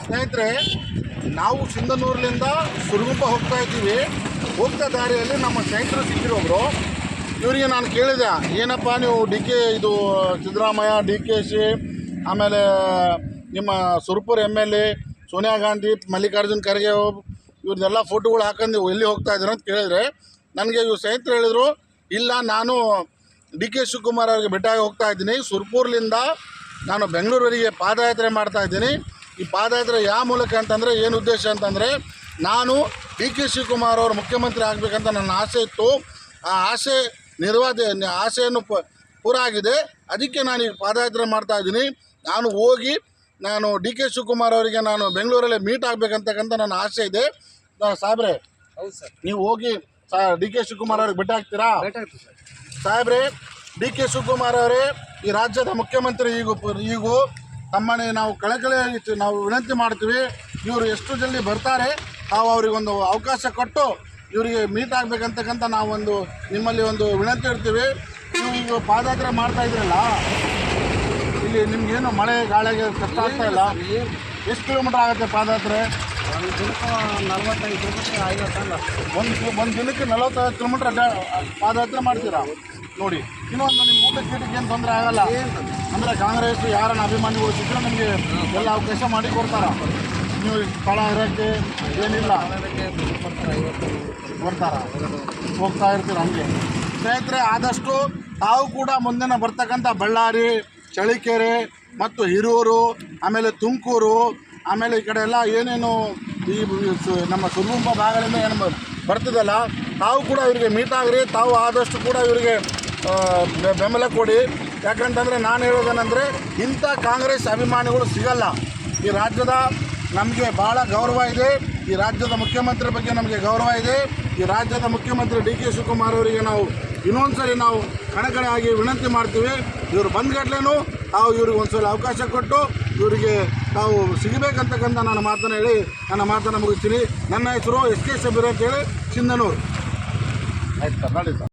ಸ್ನೇಹಿತರೆ, ನಾವು ಸಿಂಧನೂರಿನಿಂದ ಸುರಗುಂಪ ಹೋಗ್ತಾ ಇದ್ದೀವಿ. ಹೋಗ್ತಾ ದಾರಿಯಲ್ಲಿ ನಮ್ಮ ಸ್ನೇಹಿತರು ಸಿಕ್ಕಿರೋಬ್ರು. ಇವರಿಗೆ ನಾನು ಕೇಳಿದೆ, ಏನಪ್ಪ ನೀವು ಇದು ಸಿದ್ದರಾಮಯ್ಯ, DKC, ಆಮೇಲೆ ನಿಮ್ಮ ಸುರಪುರ MLA ಸೋನಿಯಾ ಗಾಂಧಿ, ಮಲ್ಲಿಕಾರ್ಜುನ್ ಖರ್ಗೆ ಇವ್ರದ್ದೆಲ್ಲ ಫೋಟೋಗಳು ಹಾಕೊಂಡು ನೀವು ಎಲ್ಲಿ ಹೋಗ್ತಾ ಇದ್ದೀರ ಅಂತ ಕೇಳಿದರೆ, ನನಗೆ ಇವ್ರು ಸ್ನೇಹಿತರು ಹೇಳಿದರು, ಇಲ್ಲ ನಾನು DK ಶಿವಕುಮಾರ್ ಅವರಿಗೆ ಭೇಟಿಯಾಗಿ ಹೋಗ್ತಾ ಇದ್ದೀನಿ. ಸುರಪುರದಿಂದ ನಾನು ಬೆಂಗಳೂರಿಗೆ ಪಾದಯಾತ್ರೆ ಮಾಡ್ತಾ ಇದ್ದೀನಿ. ಈ ಪಾದಯಾತ್ರೆ ಯಾವ ಮೂಲಕ ಅಂತಂದರೆ, ಏನು ಉದ್ದೇಶ ಅಂತಂದರೆ, ನಾನು DK ಶಿವಕುಮಾರ್ ಅವರು ಮುಖ್ಯಮಂತ್ರಿ ಆಗಬೇಕಂತ ನನ್ನ ಆಸೆ ಇತ್ತು. ಆ ಆಸೆ ಆಸೆಯನ್ನು ಪೂರ ಆಗಿದೆ. ಅದಕ್ಕೆ ನಾನು ಈಗ ಪಾದಯಾತ್ರೆ ಮಾಡ್ತಾಯಿದ್ದೀನಿ. ನಾನು ಹೋಗಿ DK ಶಿವಕುಮಾರ್ ಅವರಿಗೆ ನಾನು ಬೆಂಗಳೂರಲ್ಲೇ ಮೀಟ್ ಆಗಬೇಕಂತಕ್ಕಂಥ ನನ್ನ ಆಸೆ ಇದೆ. ಸಾಹೇಬ್ರೆ, ಹೌದು ಸರ್, ನೀವು ಹೋಗಿ DK ಶಿವಕುಮಾರ್ ಅವ್ರಿಗೆ ಭೇಟಿ ಆಗ್ತೀರಾ? ಸಾಹೇಬ್ರೆ, DK ಶಿವಕುಮಾರ್ ಅವರೇ ಈ ರಾಜ್ಯದ ಮುಖ್ಯಮಂತ್ರಿ. ಈಗ ತಮ್ಮನೆ ನಾವು ಕಳಕಳಿಯಾಗಿ ನಾವು ವಿನಂತಿ ಮಾಡ್ತೀವಿ, ಇವರು ಎಷ್ಟು ಜಲ್ದಿ ಬರ್ತಾರೆ ನಾವು ಅವರಿಗೊಂದು ಅವಕಾಶ ಕೊಟ್ಟು ಇವರಿಗೆ ಮೀಟ್ ಆಗಬೇಕಂತಕ್ಕಂಥ ನಾವೊಂದು ನಿಮ್ಮಲ್ಲಿ ಒಂದು ವಿನಂತಿ ಇಡ್ತೀವಿ. ನೀವು ಈಗ ಪಾದಯಾತ್ರೆ ಮಾಡ್ತಾ ಇದ್ರಲ್ಲ, ಇಲ್ಲಿ ನಿಮ್ಗೇನು ಮಳೆ ಗಾಳಿಗೆ ಕಷ್ಟ ಆಗ್ತಾ ಇಲ್ಲ? ಎಷ್ಟು ಕಿಲೋಮೀಟ್ರ್ ಆಗುತ್ತೆ ಪಾದಯಾತ್ರೆ? ಒಂದು ದಿನಕ್ಕೆ 45 ಕಿಲೋಮೀಟ್ರ್ 50 ಒಂದು ದಿನಕ್ಕೆ 45 ಕಿಲೋಮೀಟ್ರ್ ಪಾದಯಾತ್ರೆ ಮಾಡ್ತೀರಾ? ನೋಡಿ, ಇನ್ನೊಂದು ನಿಮ್ಮ ಊಟಕ್ಕೆ ಏನು ತೊಂದರೆ ಆಗಲ್ಲ ಅಂದರೆ ಕಾಂಗ್ರೆಸ್ ಯಾರನ್ನ ಅಭಿಮಾನಿಗಳು ಸಿಕ್ಕರೆ ನಿಮಗೆ ಎಲ್ಲ ಅವಕಾಶ ಮಾಡಿ ಕೊಡ್ತಾರ. ನೀವು ಸ್ಥಳ ಇರೋಕ್ಕೆ ಏನಿಲ್ಲ, ಬರ್ತಾರ, ಹೋಗ್ತಾ ಇರ್ತೀರ ಹಂಗೆ. ಸ್ನೇಹಿತರೆ, ಆದಷ್ಟು ತಾವು ಕೂಡ ಮುಂದಿನ ಬರ್ತಕ್ಕಂಥ ಬಳ್ಳಾರಿ, ಚಳ್ಳಕೆರೆ ಮತ್ತು ಹಿರಿಯೂರು, ಆಮೇಲೆ ತುಮಕೂರು, ಆಮೇಲೆ ಈ ಕಡೆ ಎಲ್ಲ ಏನೇನು ಈ ನಮ್ಮ ಸುರಗುಂಪ ಭಾಗದಿಂದ ಏನು ಬರ್ತಿದ್ದಲ್ಲ, ತಾವು ಕೂಡ ಇವರಿಗೆ ಮೀಟ್ ಆಗಿರಿ. ತಾವು ಆದಷ್ಟು ಕೂಡ ಇವರಿಗೆ ಬೆಂಬಲ ಕೊಡಿ. ಯಾಕಂತಂದರೆ ನಾನು ಹೇಳೋದೇನೆಂದರೆ, ಇಂಥ ಕಾಂಗ್ರೆಸ್ ಅಭಿಮಾನಿಗಳು ಸಿಗಲ್ಲ. ಈ ರಾಜ್ಯದ ನಮಗೆ ಭಾಳ ಗೌರವ ಇದೆ. ಈ ರಾಜ್ಯದ ಮುಖ್ಯಮಂತ್ರಿ ಬಗ್ಗೆ ನಮಗೆ ಗೌರವ ಇದೆ. ಈ ರಾಜ್ಯದ ಮುಖ್ಯಮಂತ್ರಿ DK ಶಿವಕುಮಾರ್ ಅವರಿಗೆ ನಾವು ಇನ್ನೊಂದ್ಸರಿ ನಾವು ಕಣಕಣೆಯಾಗಿ ವಿನಂತಿ ಮಾಡ್ತೀವಿ. ಇವರು ಬಂದ್ಗಡ್ಲೇನು ತಾವು ಇವ್ರಿಗೆ ಒಂದು ಸಲ ಅವಕಾಶ ಕೊಟ್ಟು ಇವರಿಗೆ ತಾವು ಸಿಗಬೇಕಂತಕ್ಕಂಥ ನಾನು ಮಾತನ್ನು ಹೇಳಿ ನನ್ನ ಮಾತನ್ನು ಮುಗಿಸ್ತೀನಿ. ನನ್ನ ಹೆಸರು SK ಶಬೀರ್ ಅಂತೇಳಿ, ಸಿಂಧನೂರು. ಆಯ್ತು ಸರ್, ನೋಡಿ ಸರ್.